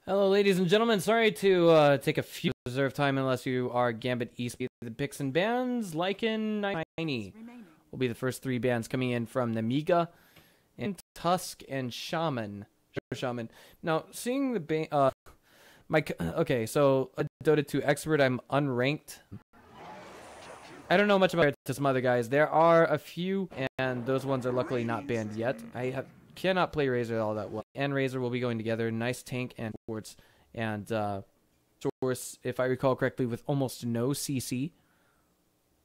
Hello, ladies and gentlemen. Sorry to take a few reserved time unless you are Gambit Esports. The picks and bans, Lycan, Tiny will be the first three bands coming in from Nemiga, and Tusk and Shaman. Now, seeing the okay, so a Dota 2 expert. I'm unranked. I don't know much about it to some other guys. There are a few, and those ones are luckily not banned yet. Cannot play Razor all that well. And Razor will be going together. Nice tank and sports. And Source, if I recall correctly, with almost no CC.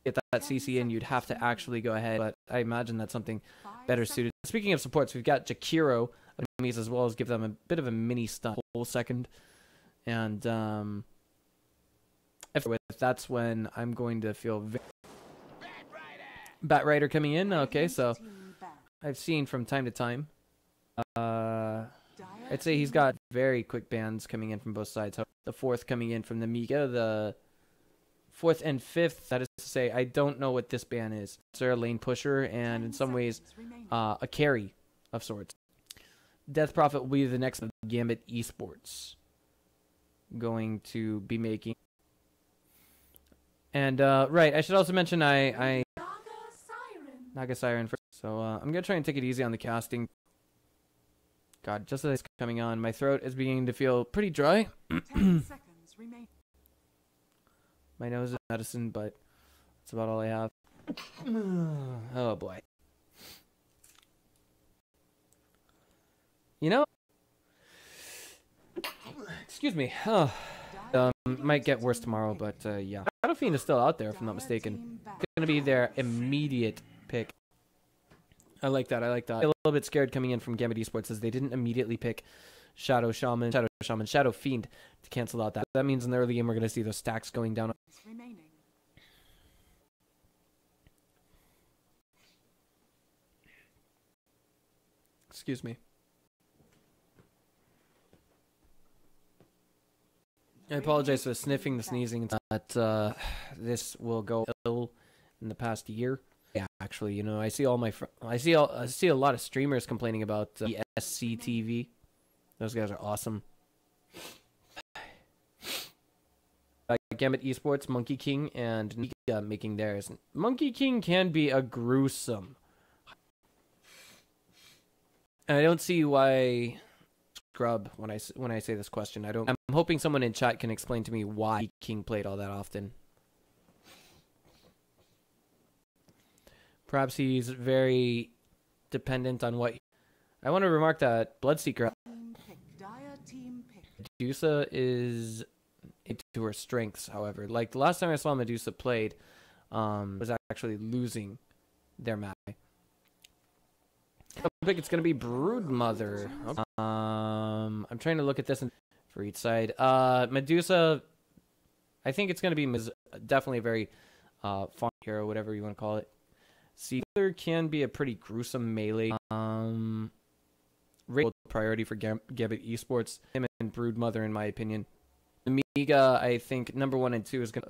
Get that CC in, you'd have to actually go ahead. But I imagine that's something better suited. Speaking of supports, we've got Jakiro enemies as well as give them a bit of a mini stun whole second. And that's when I'm going to feel Bat Rider coming in. Okay, so I've seen from time to time. I'd say he's got very quick bans coming in from both sides. The fourth coming in from Nemiga, the fourth and fifth, that is to say, I don't know what this ban is. It's a lane pusher and in some ways a carry of sorts. Death Prophet will be the next Gambit Esports going to be making. And right, I should also mention Naga Siren first. So I'm gonna try and take it easy on the casting. God, just as it's coming on, my throat is beginning to feel pretty dry. 10 seconds remain. My nose is medicine, but that's about all I have. Oh boy. You know, excuse me. Oh, might get worse tomorrow, but yeah. Battlefiend is still out there, if I'm not mistaken. It's gonna be their immediate pick. I like that. I'm a little bit scared coming in from Gambit Esports as they didn't immediately pick Shadow Fiend to cancel out that. That means in the early game we're going to see those stacks going down. Excuse me. I apologize for the sniffing, the sneezing. But this will go ill in the past year. Yeah, actually, you know, I see a lot of streamers complaining about the SCTV. Those guys are awesome. Gambit Esports, Monkey King, and Nemiga making theirs. Monkey King can be a gruesome. And I don't see why scrub when I say this question. I'm hoping someone in chat can explain to me why King played all that often. Perhaps he's very dependent on what. I want to remark that Bloodseeker Medusa is into her strengths, however. Like the last time I saw Medusa played, was actually losing their map. I think it's going to be Broodmother. Okay. I'm trying to look at this for each side. Medusa, I think it's going to be definitely a very fun hero, whatever you want to call it. Sealer can be a pretty gruesome melee. Priority for Gambit Esports. Him and Broodmother, in my opinion. Nemiga, I think number 1 and 2 is gonna.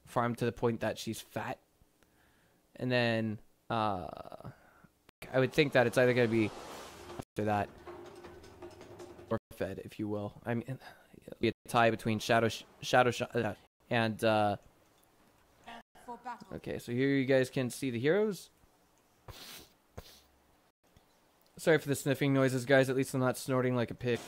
Farm to the point that she's fat, and then I would think that it's either gonna be after that or fed, if you will. I mean, it'll be a tie between Shadow and okay, so here you guys can see the heroes. Sorry for the sniffing noises, guys. At least I'm not snorting like a pig.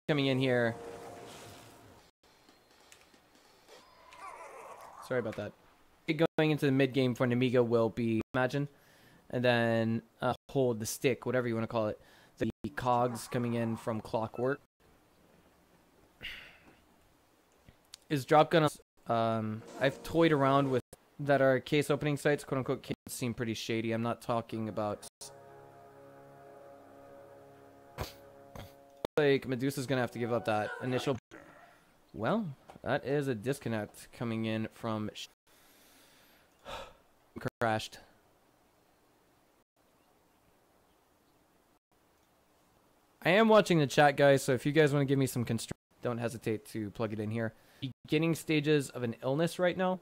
Coming in here. Sorry about that. Going into the mid game for Nemiga will be Imagine. And then hold the stick, whatever you want to call it. The cogs coming in from Clockwork. Is drop gun? I've toyed around with that are case opening sites, quote unquote. Case seem pretty shady. I'm not talking about like Medusa's gonna have to give up that initial. Well, that is a disconnect coming in from crashed. I am watching the chat, guys, so if you guys want to give me some constraint, don't hesitate to plug it in here. beginning stages of an illness right now.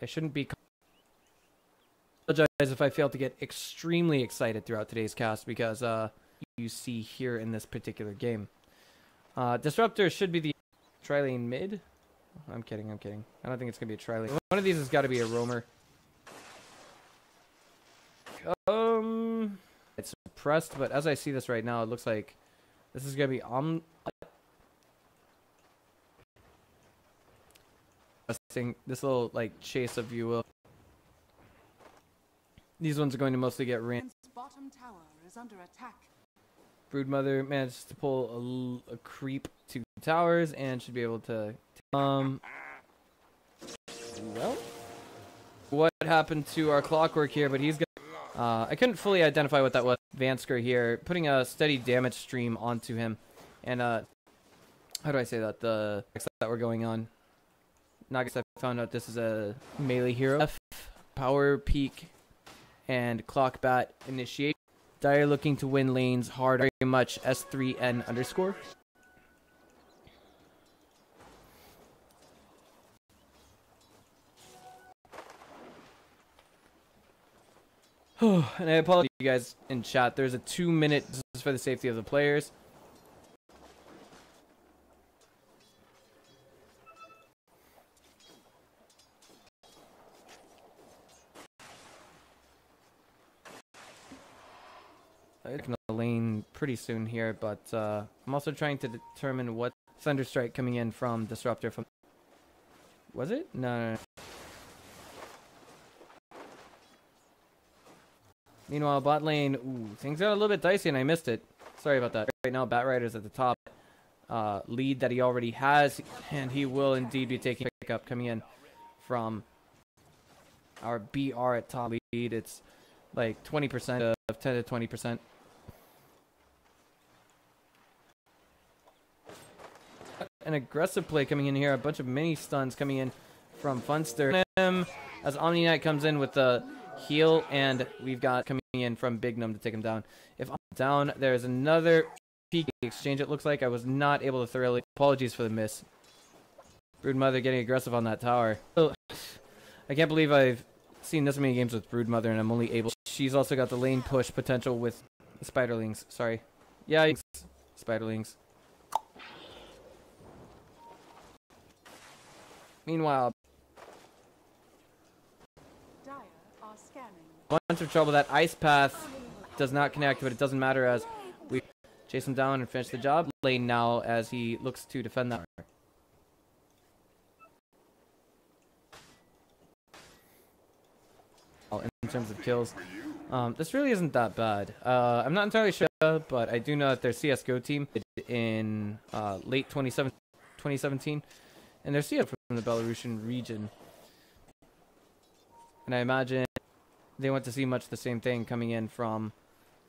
I shouldn't be. Apologize if I fail to get extremely excited throughout today's cast because you see here in this particular game. Disruptor should be the tri-lane mid. I'm kidding. I don't think it's gonna be a tri-lane. One of these has got to be a roamer. It's suppressed, but as I see this right now, it looks like this is gonna be this little like chase, if you will. These ones are going to mostly get ran. Bottom tower is under attack. Broodmother managed to pull a creep to towers and should be able to. Well, what happened to our clockwork here? But he's gonna. I couldn't fully identify what that was. Vansker here putting a steady damage stream onto him, and how do I say that? The that we're going on. Nagas, I found out this is a melee hero. F, power peak, and clock bat initiate. Dire looking to win lanes hard, very much S3N underscore. And I apologize to you guys in chat. There's a 2-minute, this is for the safety of the players. I'm going to lane pretty soon here, but I'm also trying to determine what Thunderstrike coming in from Disruptor from. Was it? No. Meanwhile, bot lane, things got a little bit dicey and I missed it. Sorry about that. Right now, Batrider's at the top. Lead that he already has, and he will indeed be taking pickup coming in from our BR at top lead. It's like 20% of 10 to 20%. An aggressive play coming in here. A bunch of mini stuns coming in from Funster. As Omni Knight comes in with the heal, and we've got coming in from Bignum to take him down. If I'm down, there's another peak exchange. It looks like I was not able to thoroughly. Apologies for the miss. Broodmother getting aggressive on that tower. Oh, I can't believe I've seen this many games with Broodmother, and I'm only able. She's also got the lane push potential with Spiderlings. Sorry. Yeah, Spiderlings. Meanwhile, Dire are scanning. bunch of trouble. That ice path does not connect, but it doesn't matter as we chase him down and finish the job. Lane now as he looks to defend that. In terms of kills, this really isn't that bad. I'm not entirely sure, but I do know that their CSGO team in late 2017, and they're CSGO from the Belarusian region. And I imagine they want to see much the same thing coming in from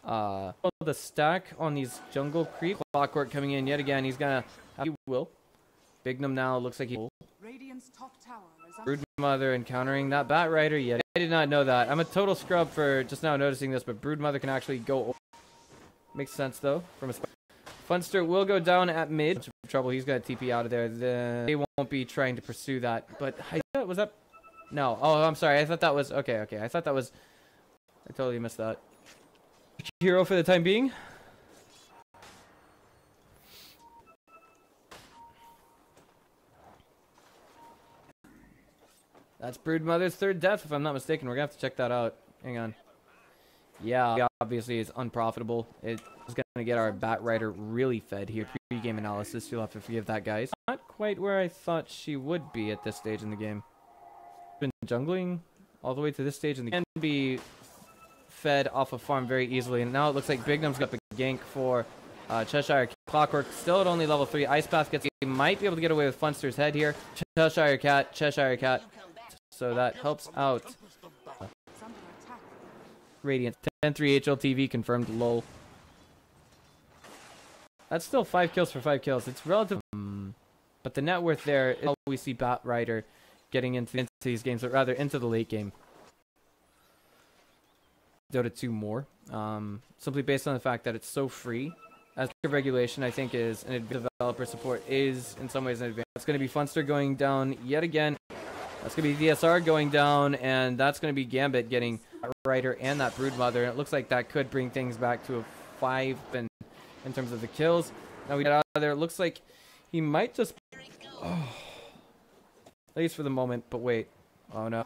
the stack on these jungle creep. Clockwork coming in yet again. He's gonna have, he will. Bignum now looks like he will. Radiant's top tower is under Broodmother encountering that Batrider yet. I did not know that. I'm a total scrub for just now noticing this, but Broodmother can actually go. Makes sense though. From a Funster will go down at mid. Bunch of trouble. He's gonna TP out of there. Then they won't be trying to pursue that. But was that? No. Oh, I'm sorry. I thought that was okay. I thought that was. I totally missed that. Hero for the time being. That's Broodmother's third death, if I'm not mistaken. We're gonna have to check that out. Hang on. Yeah, obviously it's unprofitable. It's gonna get our Batrider really fed here. Pre-game analysis. You'll have to forgive that, guys. Not quite where I thought she would be at this stage in the game. Been jungling all the way to this stage in the game. Can be fed off of farm very easily, and now it looks like Bignum's got a gank for Cheshire. Clockwork still at only level 3. Ice Path gets. He might be able to get away with Funster's head here. Cheshire Cat. So that helps out. Radiant 10-3 HLTV confirmed. Lol. That's still 5 kills for 5 kills. It's relative, but the net worth there is how we see Batrider getting into these games, but rather into the late game. Dota 2 more, simply based on the fact that it's so free as regulation, I think is an developer support is in some ways an advantage. That's going to be Funster going down yet again. That's going to be DSR going down, and that's going to be Gambit getting that Rider and that Broodmother. It looks like that could bring things back to a 5 in terms of the kills. Now we get out of there. It looks like he might just... Oh, at least for the moment, but wait. Oh no.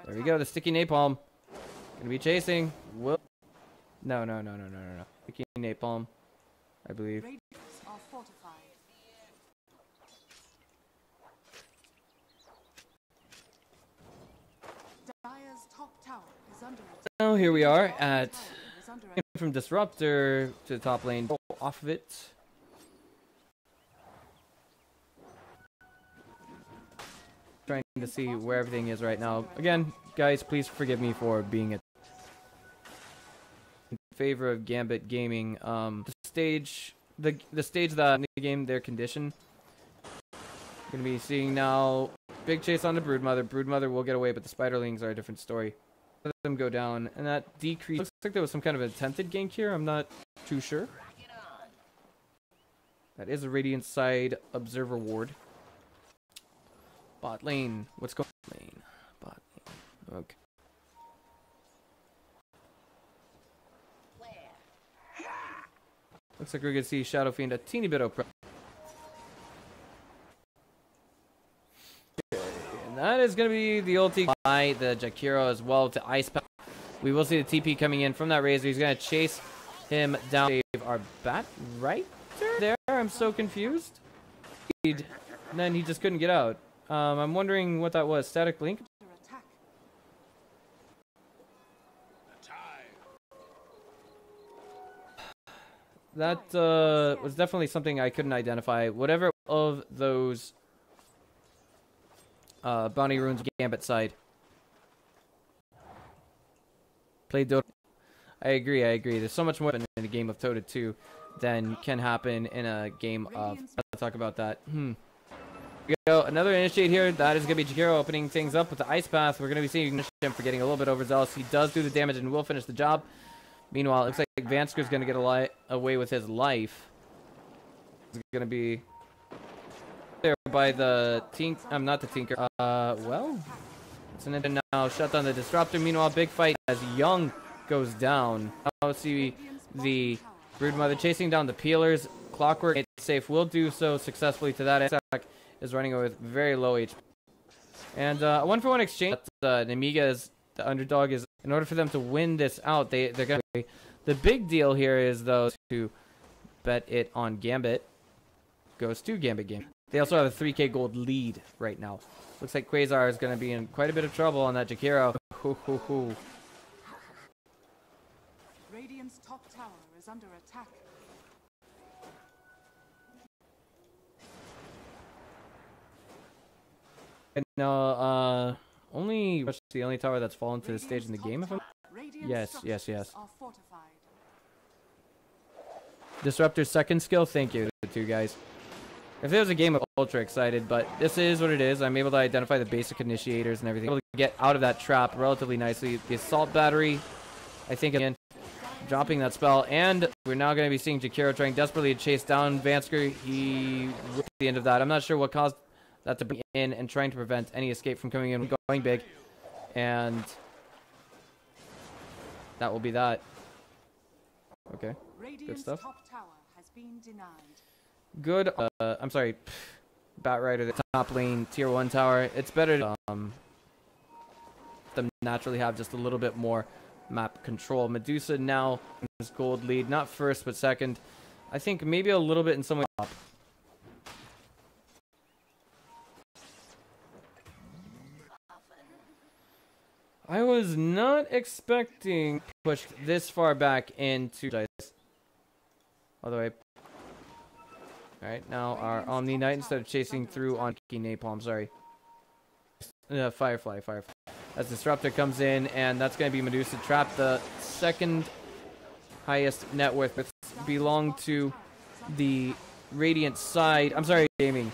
There we go, the sticky napalm. Gonna be chasing. Whoop. No. Sticky napalm, I believe. Now here we are at from Disruptor to the top lane. Off of it. Trying to see where everything is right now. Again, guys, please forgive me for being in favor of Gambit Gaming. The stage that in the game, their condition. Gonna be seeing now big chase on the Broodmother. Broodmother will get away, but the Spiderlings are a different story. Let them go down, and that decrease. Looks like there was some kind of attempted gank here. I'm not too sure. That is a Radiant side observer ward. Bot lane. What's going on? Lane. Bot lane. Okay. Looks like we're going to see Shadow Fiend a teeny bit of pressure. Okay. And that is going to be the ulti by the Jakiro as well to Ice Path. We will see the TP coming in from that Razor. He's going to chase him down. Save our bat right there. I'm so confused. And then he just couldn't get out. I'm wondering what that was. Static Link? That was definitely something I couldn't identify. Whatever of those bounty runes Gambit side. Played Dota. I agree. There's so much more in a game of Dota 2 than can happen in a game of... Let's talk about that. We go, another initiate here. That is going to be Jakiro opening things up with the Ice Path. We're going to be seeing him for getting a little bit overzealous. He does do the damage and will finish the job. Meanwhile, it looks like Vansker's going to get away with his life. He's going to be there by the not the Tinker. Well, it's an end now. Shut down the Disruptor. Meanwhile, big fight as Young goes down. Now let's see the Broodmother chasing down the Peelers. Clockwork, it's safe, will do so successfully to that attack. Is running with very low HP. And a 1-for-1 exchange. Nemiga is the underdog. Is in order for them to win this out, they're gonna. The big deal here is those who bet it on Gambit goes to Gambit Game. They also have a 3K gold lead right now. Looks like Quasar is going to be in quite a bit of trouble on that Jakiro. Radiant's top tower is under attack. And now, only the only tower that's fallen to the stage in the game. If I'm... Yes. Disruptor's second skill. Thank you, the two guys. If there was a game, I'm ultra excited, but this is what it is. I'm able to identify the basic initiators and everything. Able to get out of that trap relatively nicely. The assault battery, I think, again, dropping that spell, and we're now going to be seeing Jakiro trying desperately to chase down Vansker. He ripped the end of that. I'm not sure what caused that to bring in and trying to prevent any escape from coming in, going big, and that will be that. Okay, good stuff. Top tower has been denied. Good. I'm sorry, Bat Rider, the top lane tier 1 tower. It's better to them naturally have just a little bit more map control. Medusa now is gold lead, not first but second. I think maybe a little bit in some way up. I was not expecting pushed this far back into dice. Although alright, now our Omni Knight instead of chasing through on Napalm, sorry. Firefly. As Disruptor comes in, and that's going to be Medusa Trap, the second highest net worth, but belong to the Radiant side. I'm sorry, Gaming.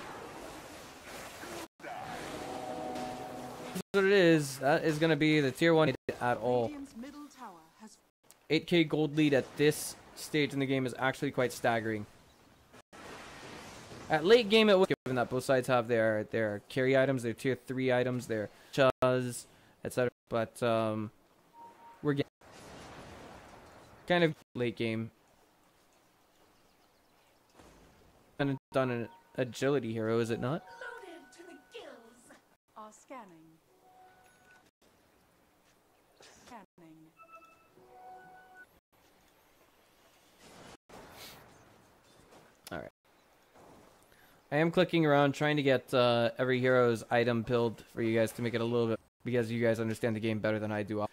That's what it is. That is going to be the tier 1 at all. 8K gold lead at this stage in the game is actually quite staggering. At late game, it was given that both sides have their carry items, their tier 3 items, their chuz, etc. But we're getting kind of late game. And done an agility hero, is it not? Loaded to the gills. Are scanning. Scanning. All right. I am clicking around trying to get every hero's item build for you guys to make it a little bit, because you guys understand the game better than I do.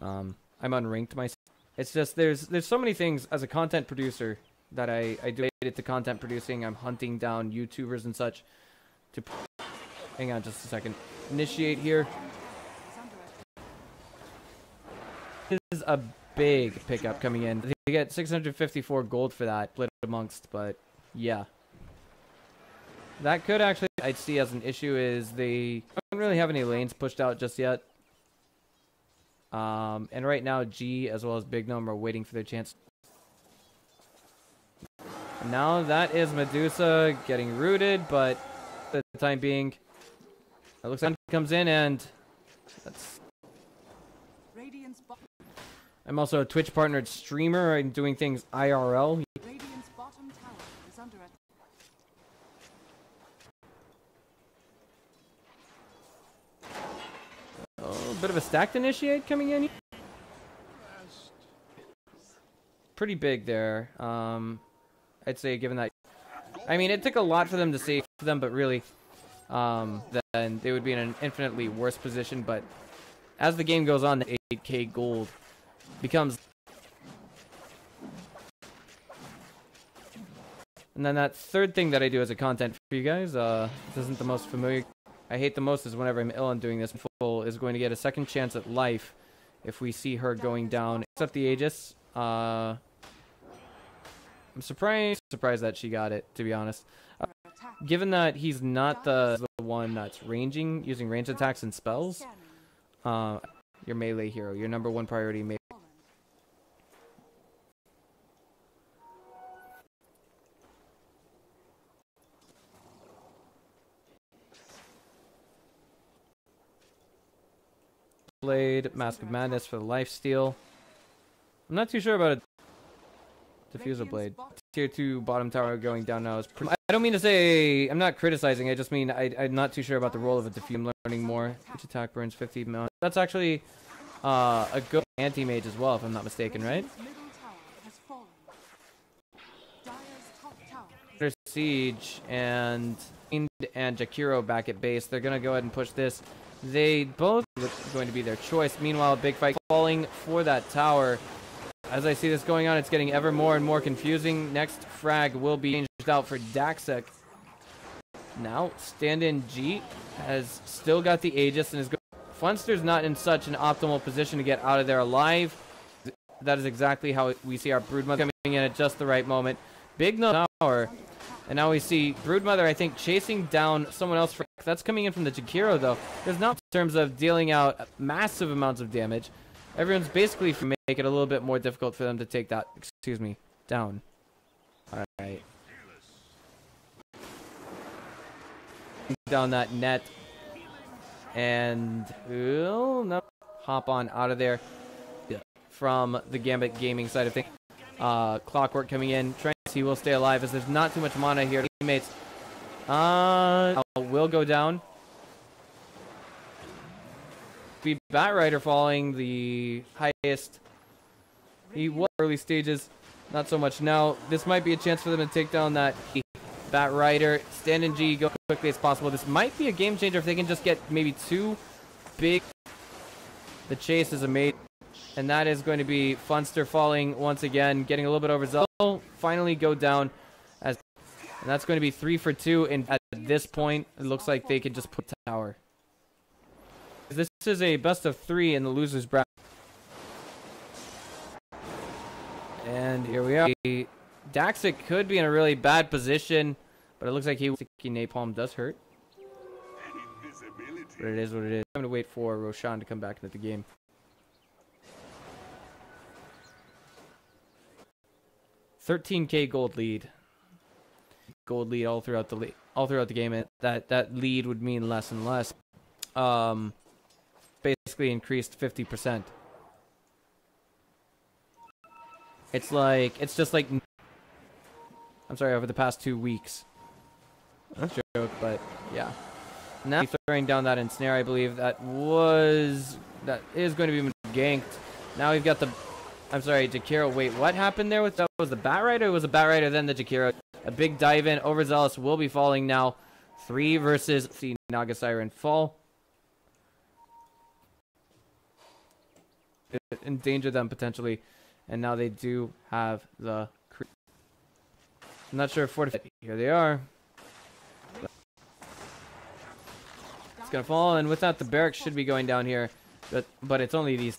I'm unranked myself. It's just there's so many things as a content producer that I do related to content producing. I'm hunting down YouTubers and such to. Hang on just a second. Initiate here. This is a big pickup coming in. They get 654 gold for that, split amongst, but yeah. That could actually, I'd see as an issue, is they don't really have any lanes pushed out just yet. And right now, G as well as Big Gnome are waiting for their chance. Now that is Medusa getting rooted, but for the time being, it looks like it comes in, and that's. I'm also a Twitch partnered streamer. I'm doing things IRL. Radiant's bottom tower is under attack. Oh, a bit of a stacked initiate coming in. Pretty big there. I'd say, given that. I mean, it took a lot for them to save them, but really, then they would be in an infinitely worse position. But as the game goes on, the 8k gold becomes. And then that third thing that I do as a content for you guys, this isn't the most familiar. I hate the most is whenever I'm ill and doing this. Full is going to get a second chance at life if we see her going down. Except the Aegis. I'm surprised that she got it, to be honest. Given that he's not the one that's using ranged attacks and spells, your melee hero, your number one priority melee. Blade, Mask of Madness for the lifesteal. I'm not too sure about a Diffusal Blade. Tier 2 bottom tower going down now is pretty. I don't mean to say I'm not criticizing. I just mean I'm not too sure about the role of a diffuse. I'm learning more. Each attack burns 50 million. That's actually a good anti-mage as well, if I'm not mistaken, right? There's Siege and Jakiro back at base. They're gonna go ahead and push this. They both look going to be their choice. Meanwhile, a big fight falling for that tower. As I see this going on, it's getting ever more and more confusing. Next frag will be changed out for Daxek. Now, stand-in G has still got the Aegis and is good. Funster's not in such an optimal position to get out of there alive. That is exactly how we see our Broodmother coming in at just the right moment. Big no tower. And now we see Broodmother, I think, chasing down someone else. That's coming in from the Jakiro, though. There's not in terms of dealing out massive amounts of damage. Everyone's basically make it a little bit more difficult for them to take that, down. Alright. Down that net. And no, hop on out of there from the Gambit Gaming side of things. Clockwork coming in, trying to see who will stay alive as there's not too much mana here. Teammates will go down. Be Batrider falling the highest. He was early stages, not so much now. This might be a chance for them to take down that Batrider. Stand in G, go quickly as possible. This might be a game changer if they can just get maybe two big. The chase is amazing. And that is going to be Funster falling once again, getting a little bit overzealous. Finally go down. And that's going to be 3 for 2. And at this point, it looks like they could just put tower. This is a best of 3 in the loser's bracket. And here we are. Daxik could be in a really bad position, but it looks like Napalm does hurt. But it is what it is. I'm going to wait for Roshan to come back into the game. 13k gold lead. Gold lead all throughout the game. And that lead would mean less and less. Basically increased 50%. It's just like, I'm sorry, over the past 2 weeks. That's a joke, but yeah. Now throwing down that ensnare, I believe that is going to be ganked. Now we've got the, I'm sorry, Jakiro. Wait, what happened there with that? Was the Bat Rider? It was a Bat Rider, then the Jakiro. A big dive in. Overzealous will be falling now. 3 versus the Naga Siren fall. It endangered them potentially, and now they do have the creep. I'm not sure if Fortify. Here they are. It's gonna fall, and with that, the barracks should be going down here, but it's only these.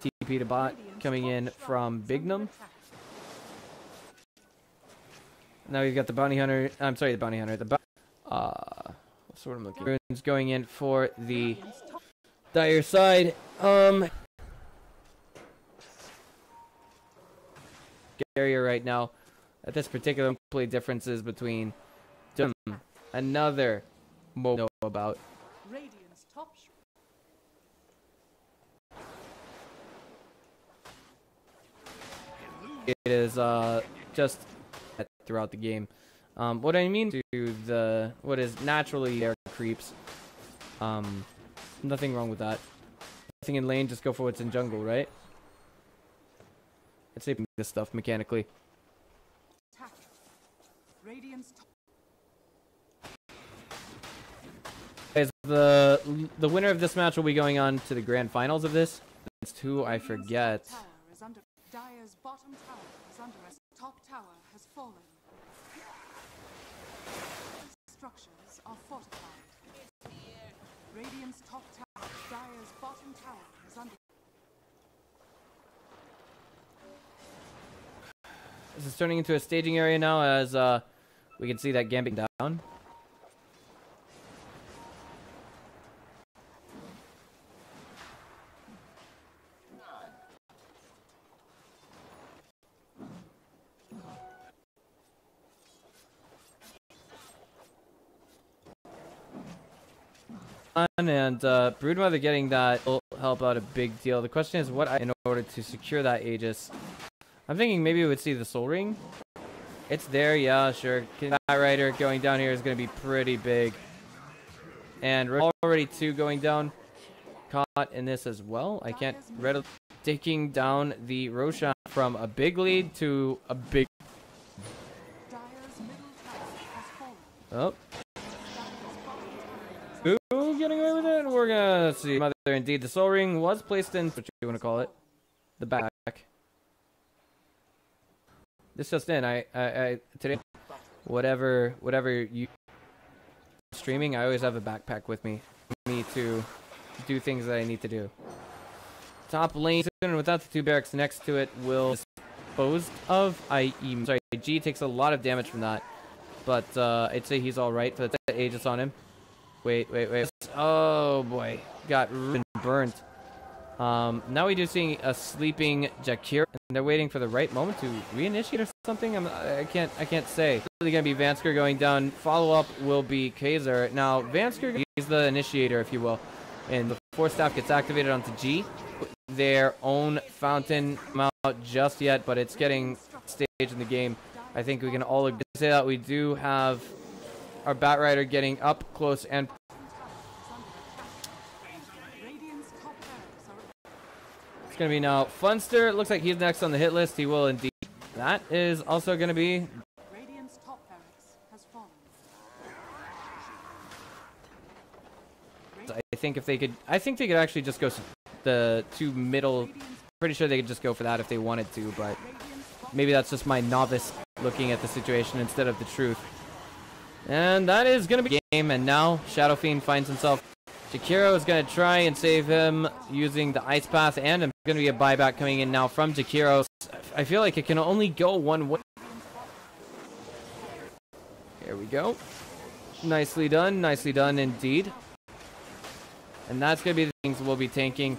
TP to bot coming in from Bignum. Now we've got the bounty hunter. I'm sorry, the bounty hunter. The sort of looking runes going in for the dire side. Area right now. At this particular play differences between another know about. It is just throughout the game. What I mean to what is naturally their creeps. Nothing wrong with that. Nothing in lane, just go for what's in jungle, right? Let's say this stuff mechanically. Guys, the winner of this match will be going on to the grand finals of this. It's who I forget. Dire's bottom tower is under us. Top tower has fallen. Structures are fortified. Radiant's top tower. Dire's bottom tower is under. This is turning into a staging area now, as we can see that Gambit down. And Broodmother getting that will help out a big deal. The question is what in order to secure that Aegis. I'm thinking maybe we would see the Soul Ring. It's there, yeah, sure. That Rider going down here is going to be pretty big. And we're already 2 going down. Caught in this as well. I can't readily taking down the Roshan from a big lead to a big. Oh. Ooh, getting away with it. We're gonna see. Mother, indeed, the Soul Ring was placed in. What you want to call it? The back. This just in. I today, whatever you streaming, I always have a backpack with me to do things that I need to do. Top lane, and without the 2 barracks next to it, will disposed of. Sorry, G takes a lot of damage from that, but I'd say he's all right for the Aegis on him. Wait. Oh boy, got burnt. Now we do seeing a sleeping Jakir, and they're waiting for the right moment to reinitiate or something. I can't say. It's really gonna be Vansker going down. Follow up will be Kaiser. Now Vansker is the initiator, if you will, and the Force Staff gets activated onto G. Their own fountain out just yet, but it's getting staged in the game. I think we can all say that we do have our Bat Rider getting up close and. It's going to be now Funster. It looks like he's next on the hit list. He will indeed. That is also going to be. Radiant's top barracks has fallen. I think if they could. I think they could actually just go the 2 middle. Pretty sure they could just go for that if they wanted to, but maybe that's just my novice looking at the situation instead of the truth. And that is going to be game. And now Shadow Fiend finds himself. Jakiro is going to try and save him using the Ice Path, and there's going to be a buyback coming in now from Jakiro. I feel like it can only go one way. Here we go. Nicely done indeed. and that's going to be the things we'll be tanking.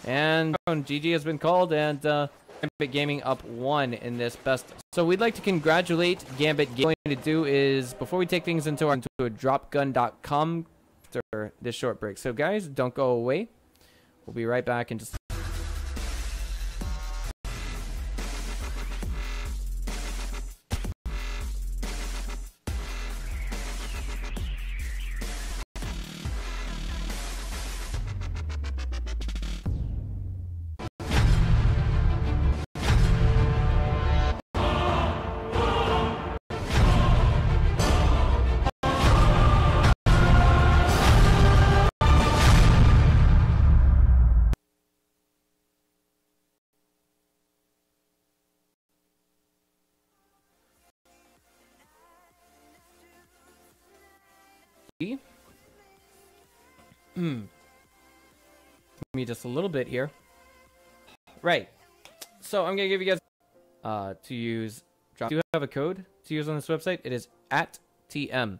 And GG has been called, and Gambit Gaming up 1 in this best. So we'd like to congratulate Gambit Gaming. What we're going to do is, before we take things into a dropgun.com after this short break. So guys, don't go away. We'll be right back in just me just a little bit here. Right. So I'm gonna give you guys to use. Do you have a code to use on this website? It is @TM.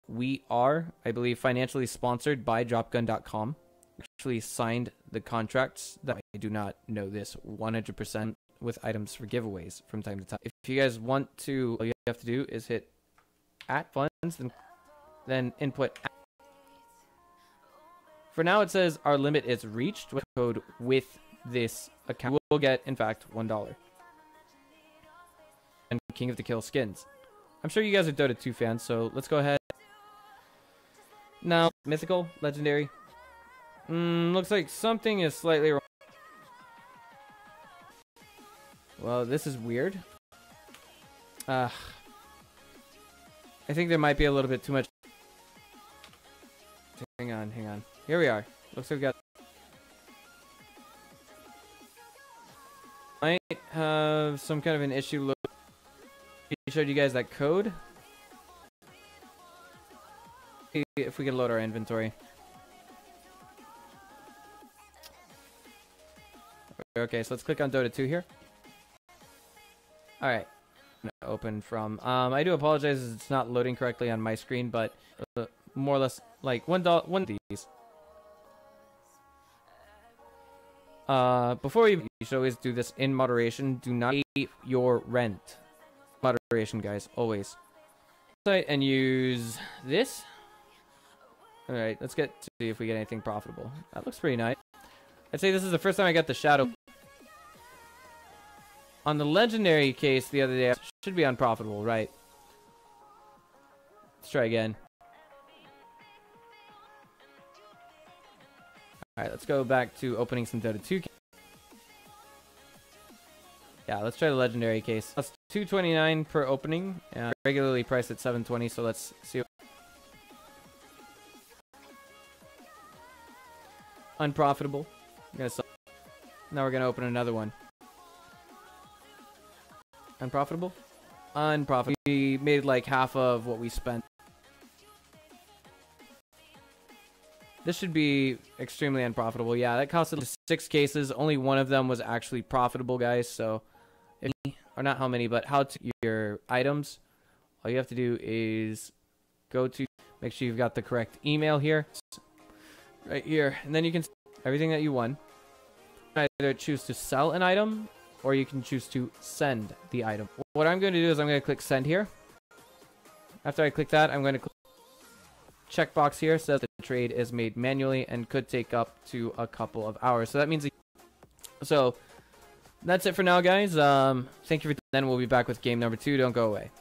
We are, I believe, financially sponsored by dropgun.com. Actually signed the contracts. That I do not know this 100% with items for giveaways from time to time. If you guys want to, all you have to do is hit @funds, then input. For now, it says our limit is reached with code with this account. We'll get, in fact, $1. And King of the Kill skins. I'm sure you guys are Dota 2 fans, so let's go ahead. Now, mythical, legendary. Looks like something is slightly wrong. Well, this is weird. I think there might be a little bit too much. Hang on. Here we are. Looks like we got. Might have some kind of an issue. I showed you guys that code. If we can load our inventory. Okay, so let's click on Dota 2 here. Alright. Open from. I do apologize, it's not loading correctly on my screen, but more or less like one of these. Before you should always do this in moderation. Do not pay your rent. Moderation, guys, always. And use this. Alright, let's get to see if we get anything profitable. That looks pretty nice. I'd say this is the first time I got the shadow. On the legendary case the other day, it should be unprofitable, right? Let's try again. Alright, let's go back to opening some Dota 2. Yeah, let's try the legendary case. That's $2.29 per opening. Regularly priced at $7.20, so let's see. Unprofitable. Now we're gonna open another one. Unprofitable? Unprofitable. We made like half of what we spent. This should be extremely unprofitable. Yeah, that costed 6 cases. Only one of them was actually profitable, guys. So, or not how many, but how to your items. All you have to do is go to, make sure you've got the correct email here. Right here. And then you can see everything that you won. Either choose to sell an item, or you can choose to send the item. What I'm going to do is I'm going to click send here. After I click that, I'm going to click checkbox here, says the trade is made manually and could take up to a couple of hours. So that means, so that's it for now, guys. Thank you for, then we'll be back with game number 2. Don't go away.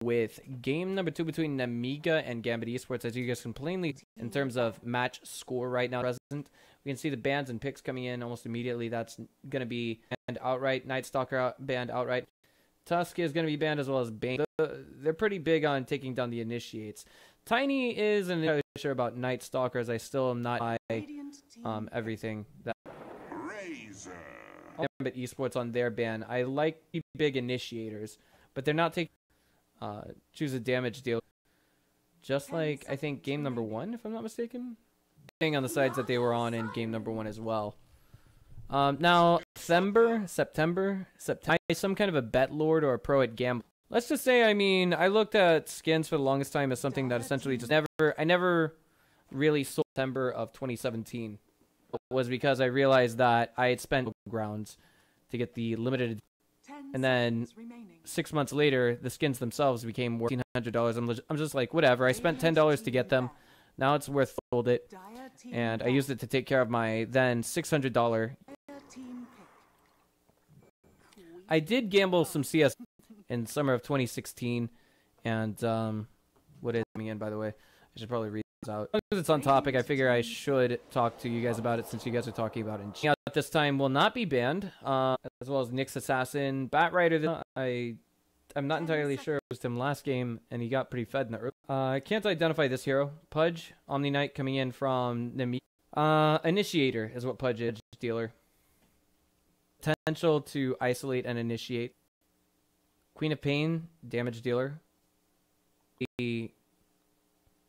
with game number 2 between Nemiga and Gambit Esports. As you guys can plainly, in terms of match score right now present, we can see the bans and picks coming in almost immediately. That's going to be banned outright. Night Stalker banned outright. Tusk is going to be banned, as well as Bane. They're pretty big on taking down the initiates. Tiny isn't entirely sure about Night Stalkers. I still am not by everything that Gambit Esports on their ban. I like the big initiators, but they're not taking choose a damage deal. Just like I think game number 1, if I'm not mistaken. Staying on the sides that they were on in game number 1 as well. Now September, some kind of a bet lord or a pro at Gambit. Let's just say, I mean, I looked at skins for the longest time as something that essentially just I never really sold September of 2017. It was because I realized that I had spent grounds to get the limited, and then 6 months later, the skins themselves became worth $1,500. I'm just like, whatever. I spent $10 to get them. Now it's worth sold it, and I used it to take care of my then $600. I did gamble some CS in summer of 2016, and what is coming in, by the way? I should probably read this out. Because it's on topic, I figure I should talk to you guys about it since you guys are talking about it. And at this time will not be banned, as well as Nyx Assassin, Bat Rider. I'm not entirely sure. It was him last game, and he got pretty fed in the early. I can't identify this hero. Pudge, Omni Knight coming in from Nemiga. Initiator is what Pudge is, dealer. Potential to isolate and initiate. Queen of Pain, damage dealer. A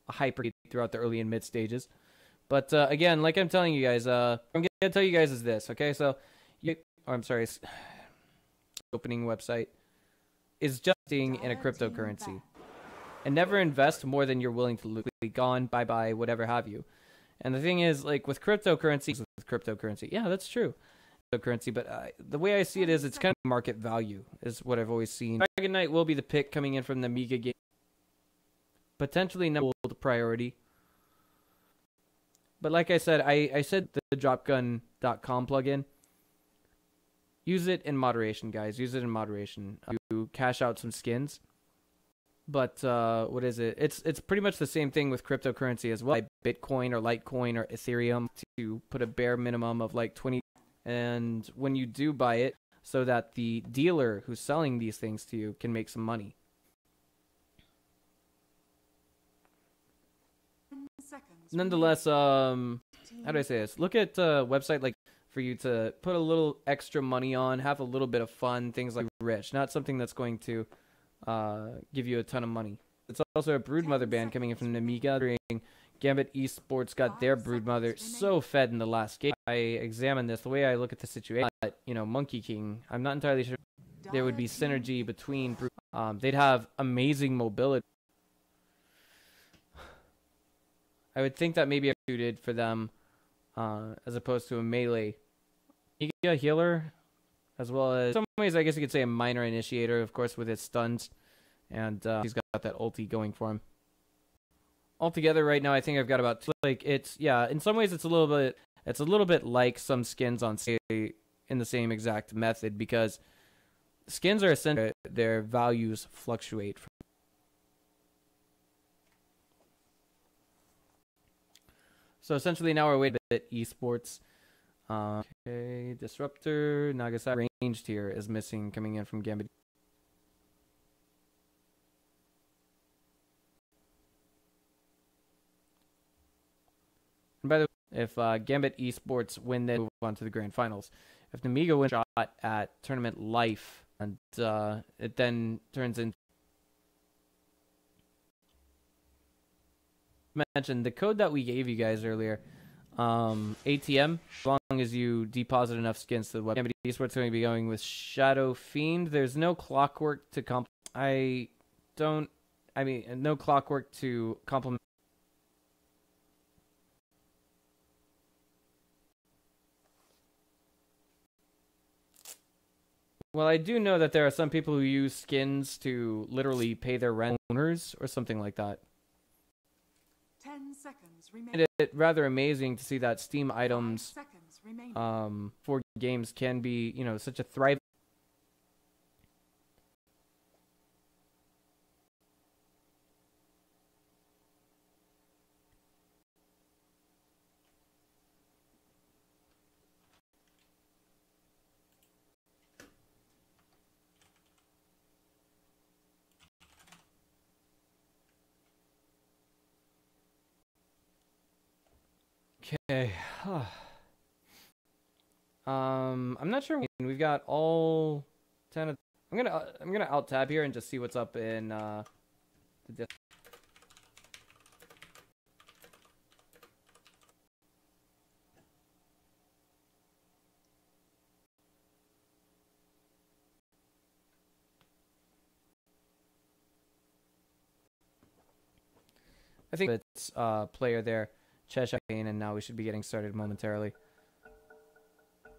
hyper throughout the early and mid stages. But again, like I'm telling you guys, I'm going to tell you guys is this, okay? So, I'm sorry, opening website is just in a cryptocurrency. And never invest more than you're willing to lose. Gone, bye-bye, whatever have you. And the thing is, like, with cryptocurrency, yeah, that's true. Cryptocurrency, but the way I see it is it's kind of market value is what I've always seen. Dragon Knight will be the pick coming in from the Nemiga game. Potentially number one priority. But like I said, I said the dropgun.com plugin. Use it in moderation, guys. Use it in moderation. You cash out some skins. But what is it? It's pretty much the same thing with cryptocurrency as well. Like Bitcoin or Litecoin or Ethereum to put a bare minimum of like 20. And when you do buy it, so that the dealer who's selling these things to you can make some money. Nonetheless, how do I say this? Look at a website like for you to put a little extra money on, have a little bit of fun, things like rich, not something that's going to give you a ton of money. It's also a Broodmother band coming in from Nemiga. Gambit Esports got their Broodmother so fed in the last game. I examined this. The way I look at the situation, Monkey King, I'm not entirely sure there would be synergy between they'd have amazing mobility. I would think that maybe suited for them as opposed to a melee. A healer, as well as in some ways I guess you could say a minor initiator, of course, with his stuns, and he's got that ulti going for him. Altogether, right now, I think I've got about in some ways it's a little bit like some skins on say in the same exact method, because skins are essentially their values fluctuate. So essentially now we're waiting at Esports. Okay, Disruptor, Nagasaki ranged here is missing coming in from Gambit. And by the way, if Gambit Esports win, they move on to the grand finals. If Nemiga wins shot at tournament life, and it then turns into mentioned the code that we gave you guys earlier, ATM, as long as you deposit enough skins to the web. Gambit Esports going to be going with Shadow Fiend. There's no clockwork to no clockwork to complement. Well, I do know that there are some people who use skins to literally pay their rent owners or something like that. 10 seconds remaining. It's rather amazing to see that Steam items for games can be, such a thriving. Okay. I'm not sure. We've got all 10 of. I'm gonna alt tab here and just see what's up in the disc. I think it's player there, Cheshire, and now we should be getting started momentarily.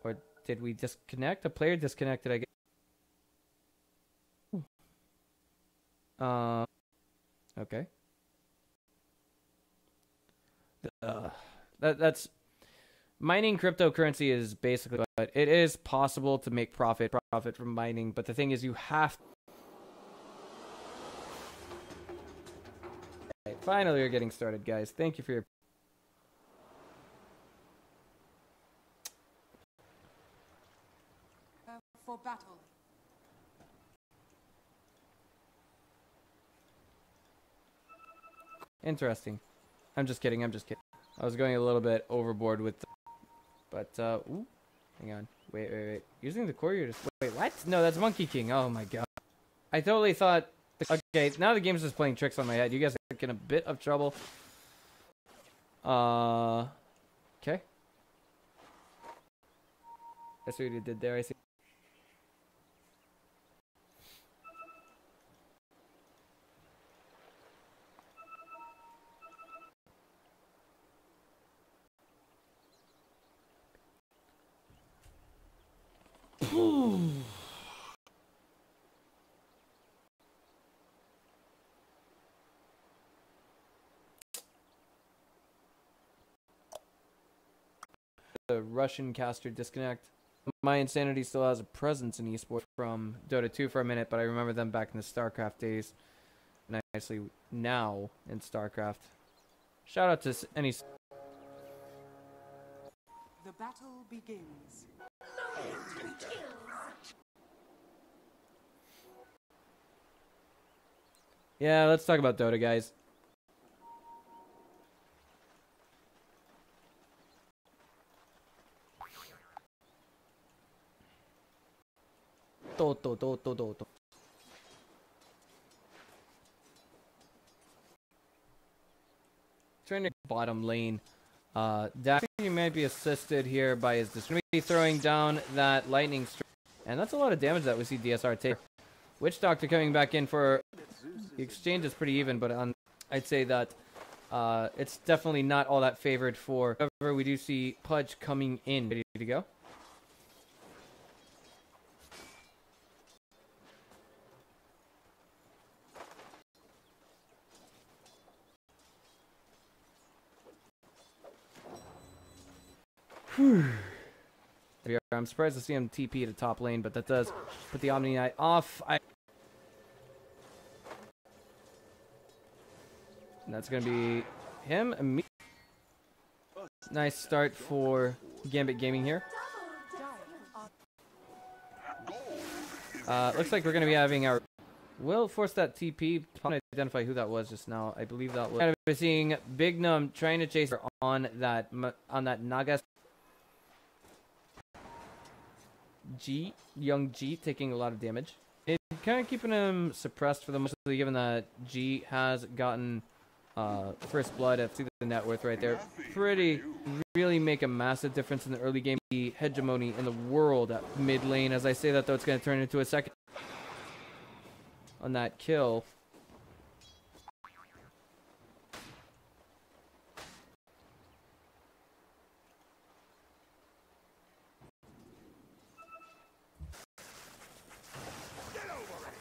Or did we disconnect? A player disconnected, I guess. Okay. That's mining cryptocurrency is basically, but it is possible to make profit from mining, but the thing is you have. Okay, finally, we're getting started, guys. Thank you for your. For battle. Interesting. I'm just kidding. I was going a little bit overboard with but ooh, hang on. Wait. Using the courier to wait, what? No, that's Monkey King. Oh my god. I totally thought okay, now the game's just playing tricks on my head. You guys are in a bit of trouble. Okay. That's what you did there, I see. The Russian caster disconnect. My Insanity still has a presence in esports from Dota 2 for a minute, but I remember them back in the StarCraft days. And actually now in StarCraft. Shout out to any. The battle begins. Yeah, let's talk about Dota, guys. Dota. Turn to bottom lane. Dash might be assisted here by his be throwing down that lightning strike. And that's a lot of damage that we see DSR take. Witch Doctor coming back in for the exchange is pretty even, but I'd say that it's definitely not all that favored for. However, we do see Pudge coming in. Ready to go? I'm surprised to see him TP to top lane, but that does put the Omni Knight off. And that's going to be him. Nice start for Gambit Gaming here. Looks like we're going to be having our... We'll force that TP. I'm going to identify who that was just now. I believe that was... We're seeing Big Num trying to chase her on that Naga. Young G taking a lot of damage. It's kind of keeping him suppressed for the most, given that G has gotten first blood at the net worth right there. Really make a massive difference in the early game. The hegemony in the world at mid lane. As I say that though, it's going to turn into a second on that kill.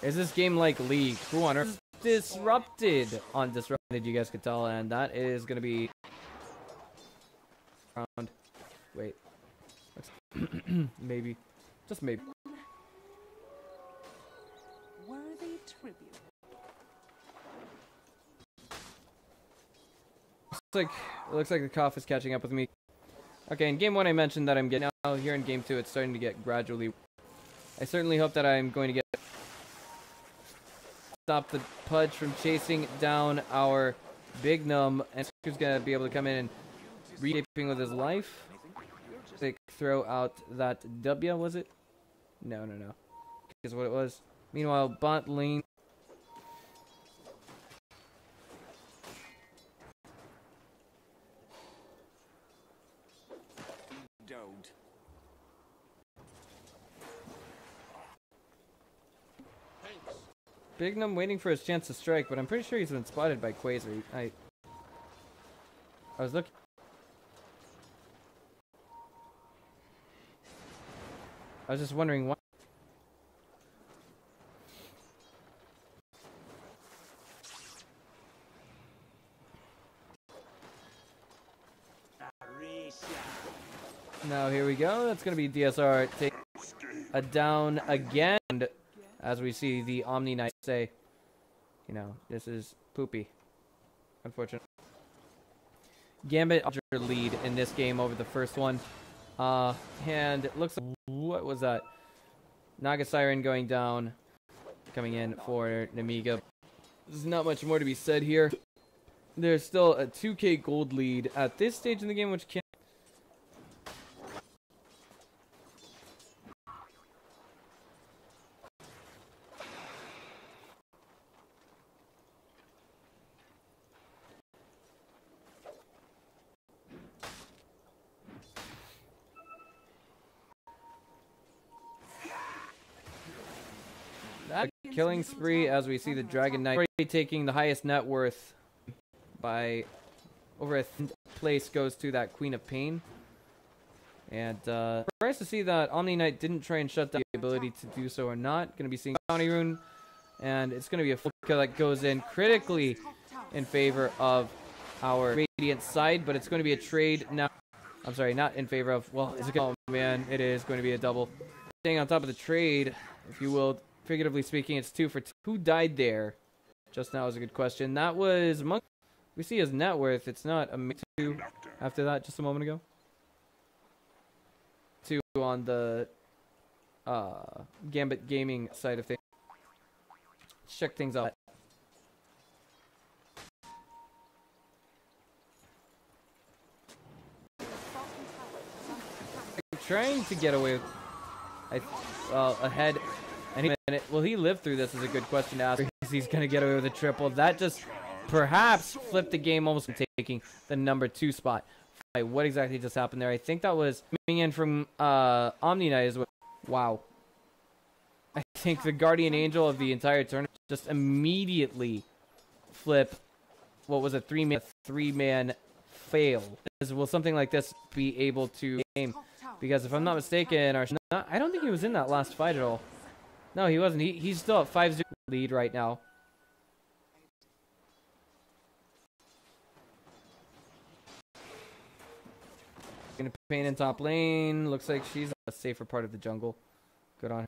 Is this game like League? Who on earth? Disrupted on Disrupted, you guys could tell, and that is going to be... round. Wait. Maybe. Just maybe. Worthy tribute. Looks like the cough is catching up with me. Okay, in game 1 I mentioned that I'm getting... Now here in game 2 it's starting to get gradually... I certainly hope that I'm going to get... Stop the Pudge from chasing down our Big Num, and who's going to be able to come in and reshaping with his life. They throw out that W, was it? No. Is what it was. Meanwhile, bot lane. Don't. Bignum waiting for his chance to strike, but I'm pretty sure he's been spotted by Quasar. I was looking. I was just wondering why. Now here we go. That's going to be DSR take a down again. And as we see the Omni Knight say, you know, this is poopy. Unfortunate. Gambit lead in this game over the first one. And it looks like, what was that? Naga Siren going down. Coming in for Nemiga. There's not much more to be said here. There's still a 2k gold lead at this stage in the game, which can't. That killing spree as we see the Dragon Knight already taking the highest net worth by over a place goes to that Queen of Pain. And surprised to see that Omni Knight didn't try and shut down the ability to do so or not. Going to be seeing Bounty Rune, and it's going to be a full kill that goes in critically in favor of our Radiant side, but it's going to be a trade now. I'm sorry, not in favor of, well, it's a, oh man, it is going to be a double. Staying on top of the trade, if you will. Figuratively speaking, it's 2 for 2. Who died there? Just now is a good question. That was Monk. We see his net worth. It's not a 2 after that just a moment ago. 2 on the Gambit Gaming side of things. Check things out. Trying to get away with ahead. Any minute. Will he live through this is a good question to ask. He's going to get away with a triple. That just perhaps flipped the game almost taking the number 2 spot. What exactly just happened there? I think that was coming in from Omni Knight as well. Wow. I think the Guardian Angel of the entire tournament just immediately flip what was a 3-man fail. Will something like this be able to game? Because if I'm not mistaken, I don't think he was in that last fight at all. No, he wasn't. He's still at 5-0 lead right now. Gonna Pain in top lane. Looks like she's a safer part of the jungle. Good on her.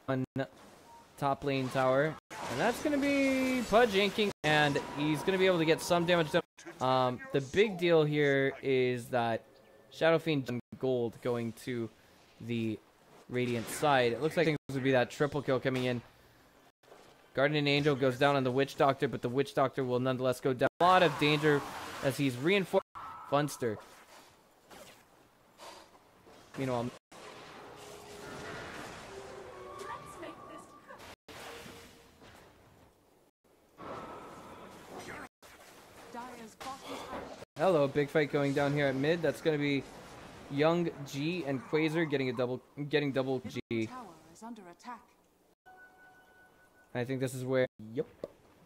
On top lane tower, and that's gonna be Pudge inking, and he's gonna be able to get some damage done. The big deal here is that Shadow Fiend gold going to the Radiant side. It looks like this would be that triple kill coming in. Guardian Angel goes down on the Witch Doctor, but the Witch Doctor will nonetheless go down. A lot of danger as he's reinforced. Funster. Meanwhile, hello, big fight going down here at mid. That's going to be Young G and Quasar getting double G. I think this is where, yep,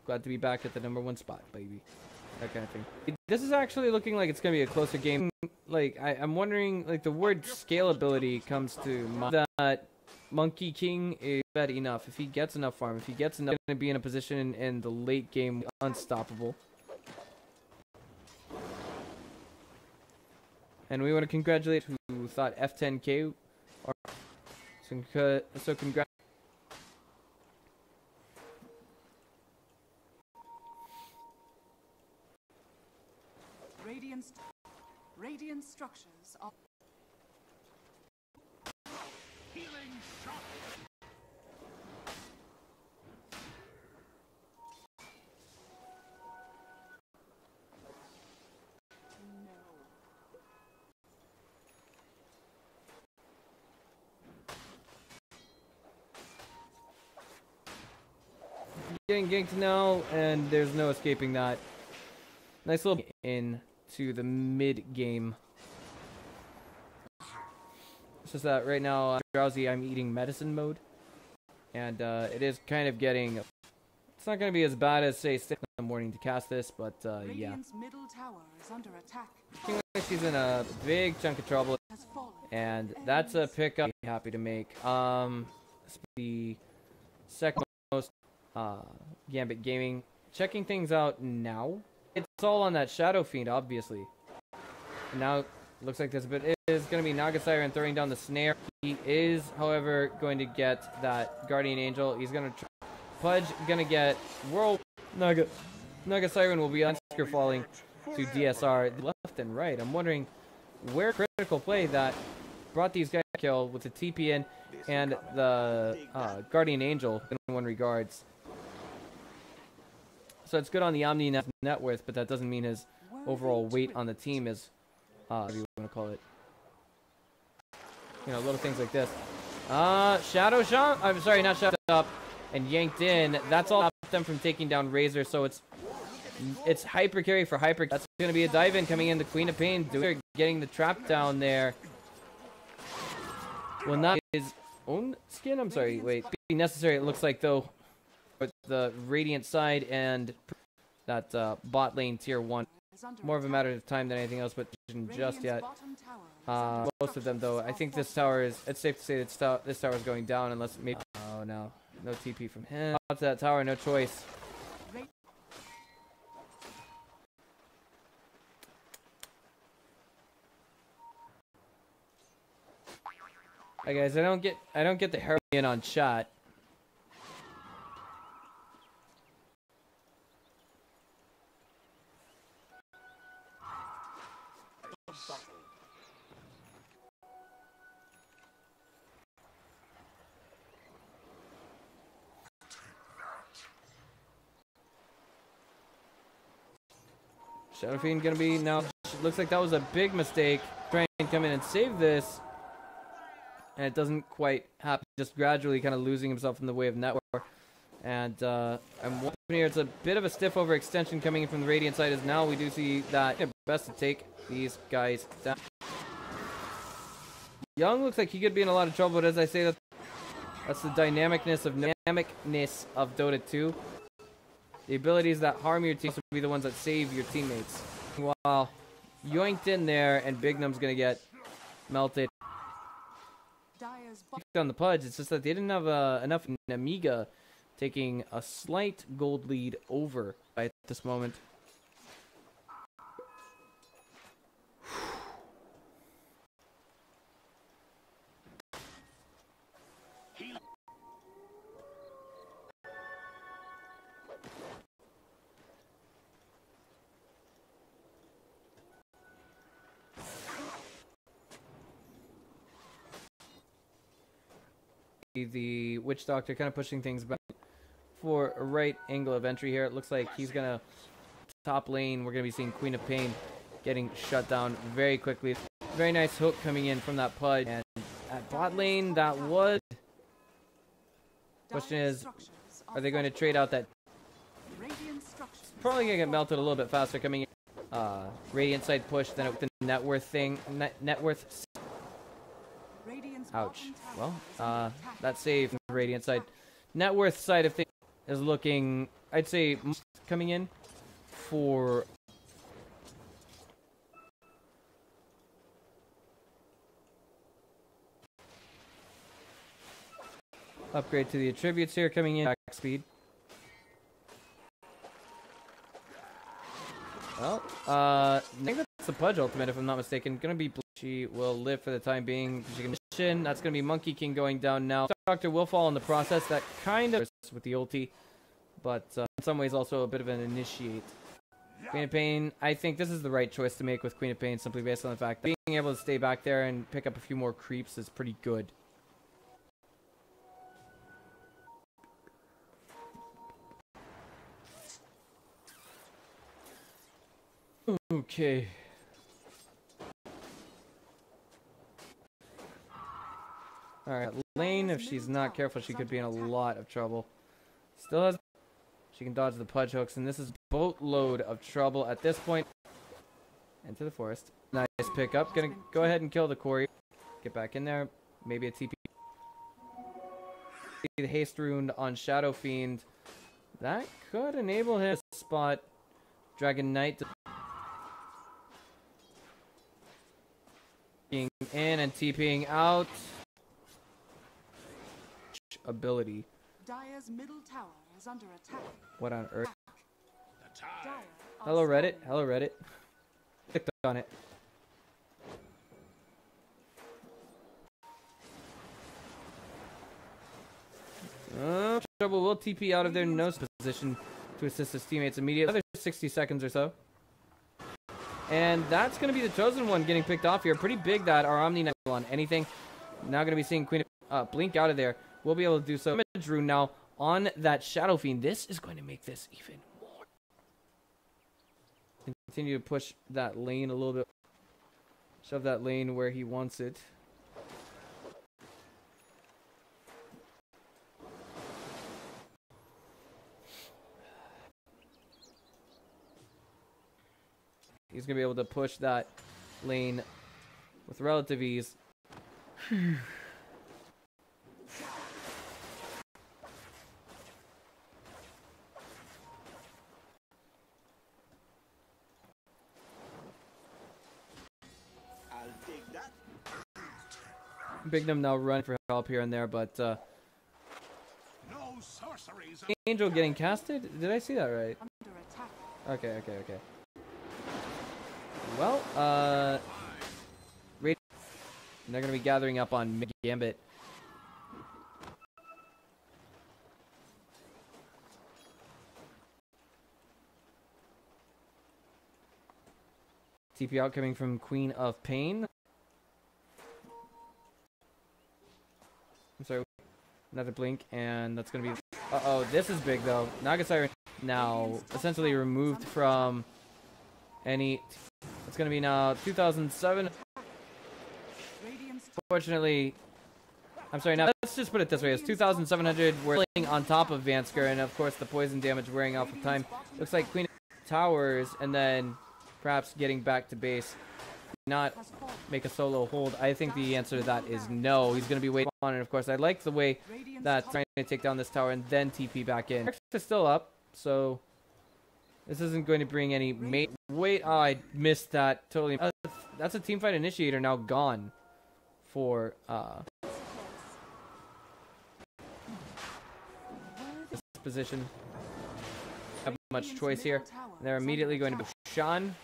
glad to be back at the number 1 spot, baby. That kind of thing. This is actually looking like it's going to be a closer game. Like, I'm wondering, like, the word scalability comes to mind. That Monkey King is bad enough. If he gets enough farm, if he gets enough, going to be in a position in the late game unstoppable. And we want to congratulate who thought F10K. So congrats. Radiant structures are Healing shot. Getting ganked now, and there's no escaping that. Nice little into the mid game. It's just that right now, I'm drowsy. I'm eating medicine mode, and it is kind of getting. It's not going to be as bad as say 6 in the morning to cast this, but yeah. Radiant's middle tower is under attack. She's in a big chunk of trouble, Has fallen. and that's a pickup I'm happy to make. The second most Gambit Gaming. Checking things out now. It's all on that Shadow Fiend, obviously. Now, looks like this bit is going to be Nagasiren throwing down the snare. He is, however, going to get that Guardian Angel. He's going to Pudge, going to get World Nagasiren will be on falling to DSR left and right. I'm wondering where critical play that brought these guys to kill with the TP in and the Guardian Angel in one regards. So it's good on the Omni net worth, but that doesn't mean his overall weight on the team is, what do you want to call it? You know, little things like this. Shadow Shot? I'm sorry, not Shadow up and yanked in. That's all stopped them from taking down Razor, so it's hyper carry for hyper. That's going to be a dive in coming in. The Queen of Pain getting the trap down there. Well, not his own skin. I'm sorry, wait. Be necessary, it looks like, though. With the Radiant side and that bot lane tier 1. More of a matter of time than anything else, but just yet. Most of them, though. I think this tower is... It's safe to say that this tower is going down unless maybe... Oh, no. No TP from him. Out to that tower, no choice. Hi guys, I don't get the heroin on shot. Shadow Fiend gonna be now. Looks like that was a big mistake. Trying to come in and save this, and it doesn't quite happen. Just gradually kind of losing himself in the way of network. And I'm watching here. It's a bit of a stiff overextension coming in from the Radiant side. As now we do see that best to take these guys down. Young looks like he could be in a lot of trouble, but as I say, that's the dynamicness of Dota 2. The abilities that harm your team will be the ones that save your teammates. While yoinked in there, and Big Num's gonna get melted. On the Pudge, it's just that they didn't have enough Nemiga, taking a slight gold lead over at this moment. The Witch Doctor kind of pushing things back for a right angle of entry here. It looks like he's gonna top lane. We're gonna be seeing Queen of Pain getting shut down very quickly. Very nice hook coming in from that Pudge. And at bot lane, that was... Question is, are they going to trade out that... Probably gonna get melted a little bit faster coming in. Radiant side push than with the net worth thing. Net worth... Ouch. Well, that save from the Radiant side. Net worth side of things is looking, I'd say, coming in for... Upgrade to the attributes here coming in. Back speed. Well, I think that's the Pudge ultimate if I'm not mistaken. Gonna be... She will live for the time being. She can mission. That's going to be Monkey King going down now. Doctor will fall in the process. That kind of with the ulti, but in some ways also a bit of an initiate. Queen of Pain, I think this is the right choice to make with Queen of Pain, simply based on the fact that being able to stay back there and pick up a few more creeps is pretty good. Okay. Alright, Lane, if she's not careful, she could be in a lot of trouble. Still has... She can dodge the pudge hooks, and this is boatload of trouble at this point. Into the forest. Nice pickup. Gonna go ahead and kill the quarry. Get back in there. Maybe a TP. The haste rune on Shadow Fiend. That could enable him to spot Dragon Knight. In and TPing out. Ability. Dire's middle tower is under attack. What on earth? Dire Hello Reddit. Hello Reddit. Clicked on it. Trouble will TP out of their nose position to assist his teammates immediately. Another 60 seconds or so. And that's going to be the chosen one getting picked off here. Pretty big that our Omni Knight on anything. Now going to be seeing Queen blink out of there. We'll be able to do so. Image rune now on that Shadow Fiend. This is going to make this even more. Continue to push that lane a little bit. Shove that lane where he wants it. He's going to be able to push that lane with relative ease. Big them now run for help here and there, but No sorceries. Angel getting casted? Did I see that right? under attack. Okay. Well, they're going to be gathering up on Gambit. TP out coming from Queen of Pain. I'm sorry. Another blink, and that's going to be... Uh-oh, this is big, though. Naga Siren now essentially removed from any... It's going to be now 2007. Fortunately... I'm sorry, now let's just put it this way. It's 2,700. We're playing on top of Vansker, and of course the poison damage wearing off of time. Looks like Queen of Towers, and then perhaps getting back to base. Not make a solo hold. I think the answer to that is no. He's going to be waiting on it, of course. I like the way that trying to take down this tower and then TP back in. It's still up, so this isn't going to bring any mate. Wait, oh, I missed that totally. That's a teamfight initiator now gone for this position. Have much choice here. They're immediately going to be Sean.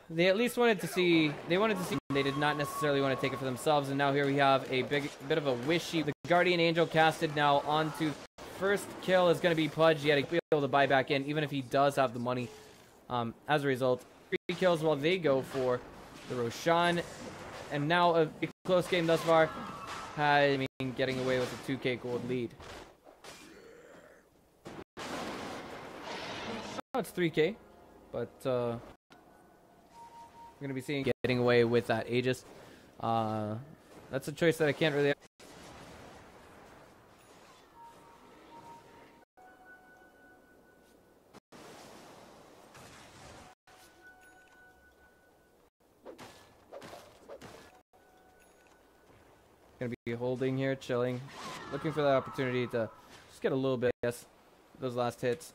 They at least wanted to see. They did not necessarily want to take it for themselves. And now here we have a bit of a wishy. The Guardian Angel casted now onto first kill is going to be Pudge. Yet he'll be able to buy back in, even if he does have the money. As a result, 3 kills while they go for the Roshan. And now a close game thus far. Getting away with a 2K gold lead. Oh, it's 3K, but we're gonna be seeing getting away with that Aegis. That's a choice that I can't really. Gonna be holding here, chilling, looking for that opportunity to just get a little bit. Yes, those last hits.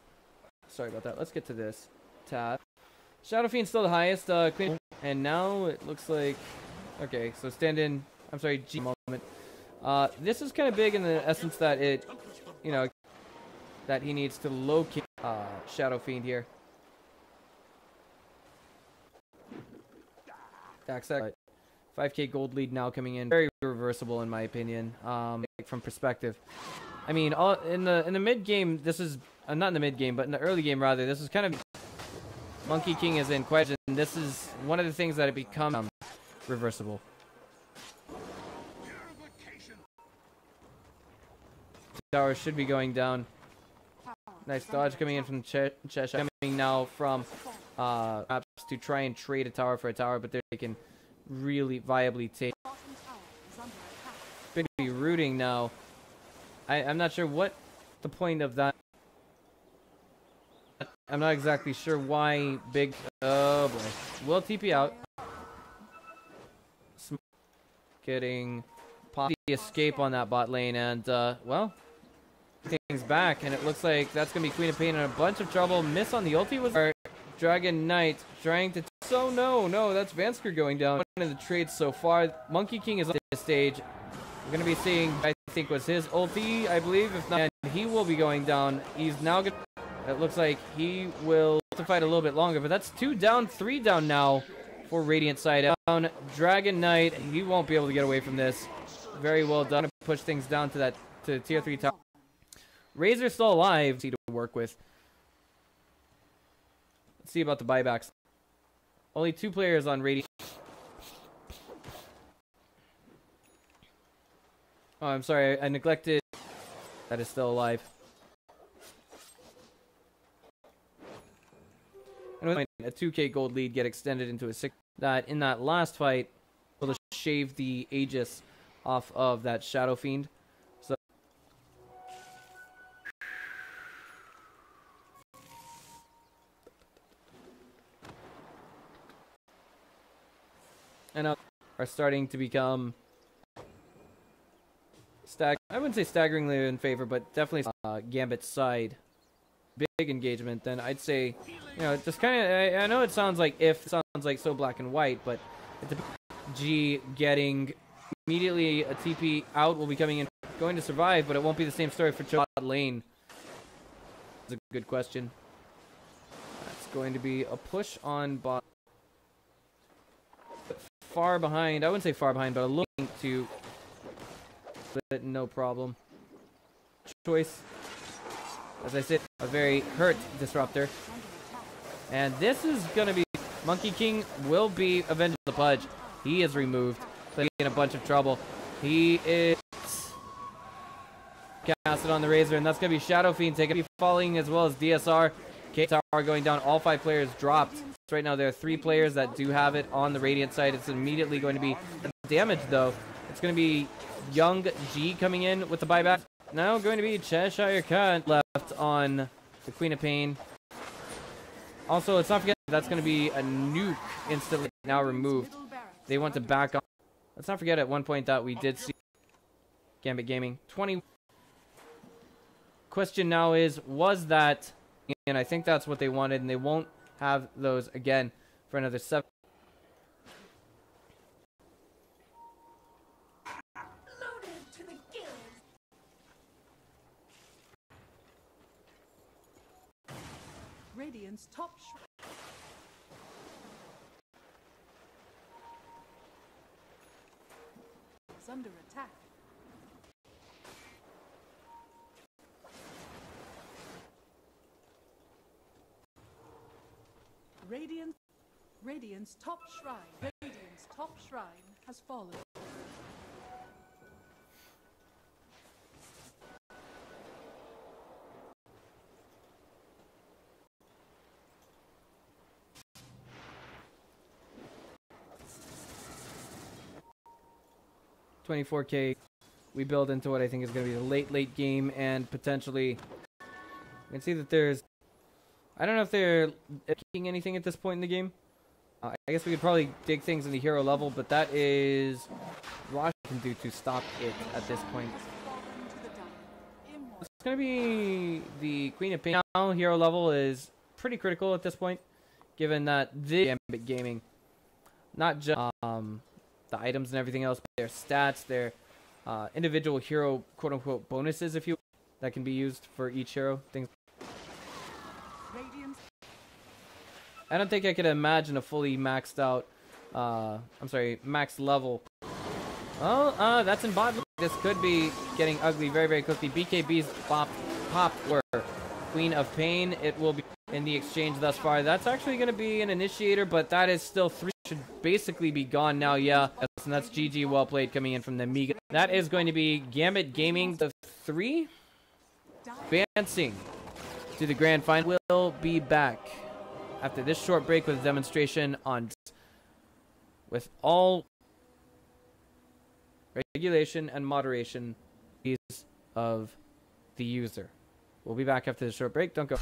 Sorry about that. Let's get to this tab. Shadow Fiend's still the highest. Queen, and now it looks like okay. So stand in. I'm sorry, G moment. This is kind of big in the essence that it, that he needs to locate Shadow Fiend here. Daxek. 5K gold lead now coming in. Very reversible in my opinion. From perspective. I mean, in the mid game, this is not in the mid game, but in the early game rather. This is kind of Monkey King is in question. This is one of the things that it becomes reversible. Tower should be going down. Nice dodge coming in from Cheshire. Coming now from perhaps to try and trade a tower for a tower, but they can really viably take. Going to be rooting now. I'm not sure what the point of that. I'm not exactly sure why big. Oh boy, will TP out. Getting the escape on that bot lane, and well, things back, and it looks like that's gonna be Queen of Pain in a bunch of trouble. Miss on the ulti was our Dragon Knight trying to. So no, that's Vansker going down. One of the trades so far. Monkey King is on this stage. We're gonna be seeing, I think was his ulti, I believe, if not, and he will be going down. He's now gonna. It looks like he will have to fight a little bit longer, but that's 2 down, 3 down now for Radiant side down. Dragon Knight, he won't be able to get away from this. Very well done to push things down to tier 3 tower. Razor still alive to work with. Let's see about the buybacks. Only 2 players on Radiant. Oh, I'm sorry, I neglected. That is still alive. And with a 2k gold lead get extended into a 6. That in that last fight, able to shave the Aegis off of that Shadow Fiend. So. And now are starting to become I wouldn't say staggeringly in favor, but definitely Gambit's side. Big engagement, then I'd say, you know, just kind of, I know it sounds like so black and white, but it's G getting immediately a TP out will be coming in, going to survive, but it won't be the same story for Bot lane. That's a good question. That's going to be a push on bot. Far behind, I wouldn't say far behind, but looking to, but no problem. Choice. As I said, a very hurt disruptor. And this is going to be... Monkey King will be avenged the Pudge. He is removed. So he's in a bunch of trouble. He is... casted on the Razor, and that's going to be Shadow Fiend taking falling as well as DSR. K-Tower going down. All 5 players dropped. So right now there are 3 players that do have it on the Radiant side. It's immediately going to be damage, though. It's going to be Young G coming in with the buyback. Now going to be Cheshire Cat left on the Queen of Pain. Also, let's not forget that's going to be a nuke instantly now removed. They want to back up. Let's not forget at one point that we did see Gambit Gaming 20. Question now is, was that? And I think that's what they wanted, and they won't have those again for another 7. Radiant's top shrine is under attack. Radiant's top shrine has fallen. $24K. We build into what I think is going to be the late game, and potentially you can see that there's, I don't know if they're kicking anything at this point in the game. I guess we could probably dig things in the hero level, but that is what we can do to stop it at this point. It's going to be the Queen of Pain. Now hero level is pretty critical at this point, given that the Gambit Gaming, not just the items and everything else, but their stats, their individual hero quote-unquote bonuses, if you will, that can be used for each hero. Things. I don't think I could imagine a fully maxed out, maxed level Well, that's in bot. This could be getting ugly very, very quickly. BKB's pop were Queen of Pain. It will be in the exchange thus far. That's actually going to be an initiator, but that is still 3. Should basically be gone now, yeah. And that's GG, well played, coming in from the Nemiga. That is going to be Gambit Gaming, the 3. Advancing to the grand final. We'll be back after this short break with a demonstration on with all regulation and moderation of the user. We'll be back after this short break. Don't go.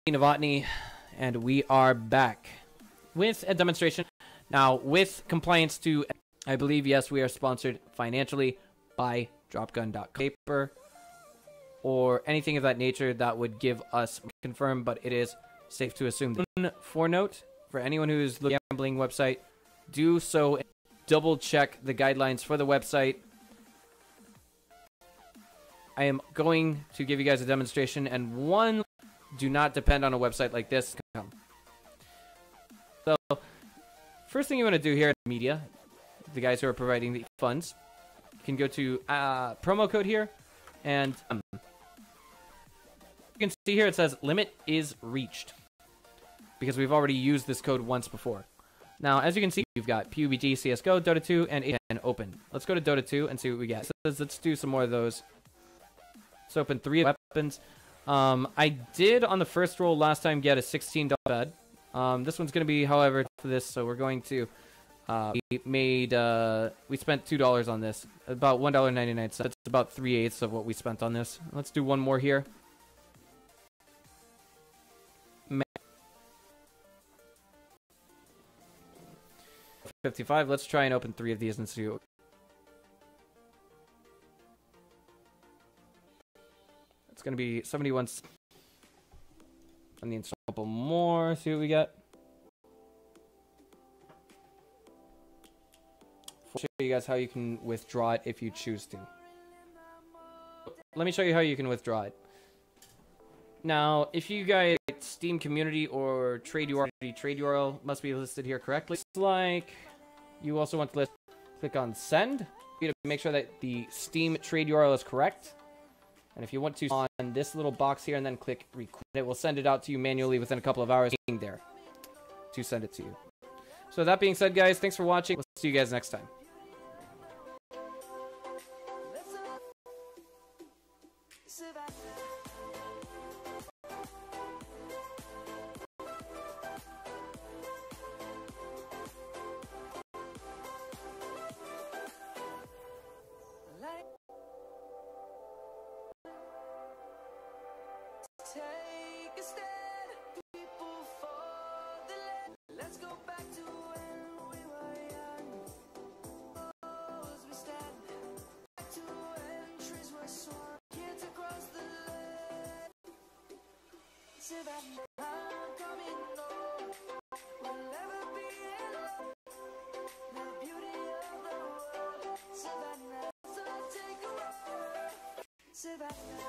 Novotny, and we are back with a demonstration now with compliance to, I believe, yes, we are sponsored financially by dropgun.com paper or anything of that nature that would give us confirm, but it is safe to assume that. For note, for anyone who's looking at the gambling website, do so and double check the guidelines for the website. I am going to give you guys a demonstration, and one, do not depend on a website like this. So, first thing you want to do here at media, the guys who are providing the funds, you can go to promo code here, and you can see here it says limit is reached, because we've already used this code once before. Now, as you can see, you've got PUBG, CSGO, Dota 2, and open. Let's go to Dota 2 and see what we get. So let's do some more of those. Let's open 3 weapons. I did on the first roll last time get a $16 bed. This one's going to be, however, for this, so we're going to, we spent $2 on this, about $1.99. It's about 3/8 of what we spent on this. Let's do one more here. 55. Let's try and open 3 of these and see what. It's going to be 71. I need a couple more. See what we get. I'll show you guys how you can withdraw it if you choose to. Let me show you how you can withdraw it. Now, if you guys Steam community or trade URL must be listed here correctly. It's like you also want to click on send. You need to make sure that the Steam trade URL is correct. And if you want to on this little box here and then click record, it will send it out to you manually within a couple of hours being there to send it to you. So that being said, guys, thanks for watching. We'll see you guys next time. Take a stand, people for the land. Let's go back to when we were young. Oh, as we stand, back to when trees were swung, kids across the land. Savannah, I'm coming home. We'll never be alone. The beauty of the world. Savannah, so take a walk. Savannah.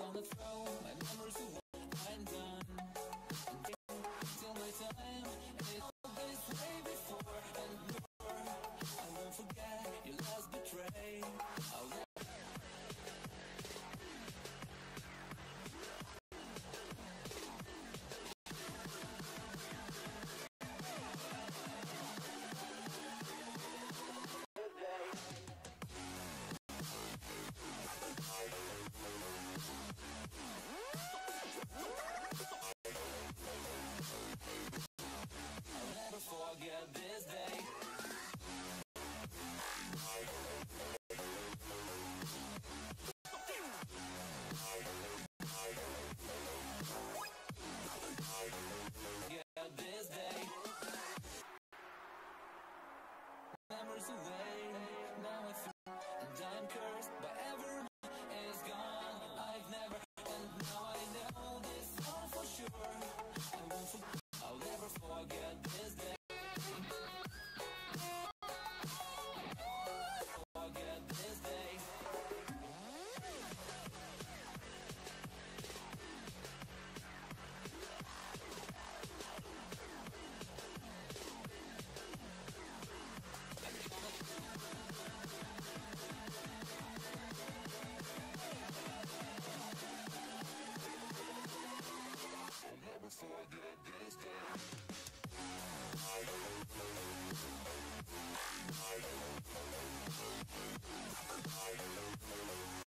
on the throne. My memories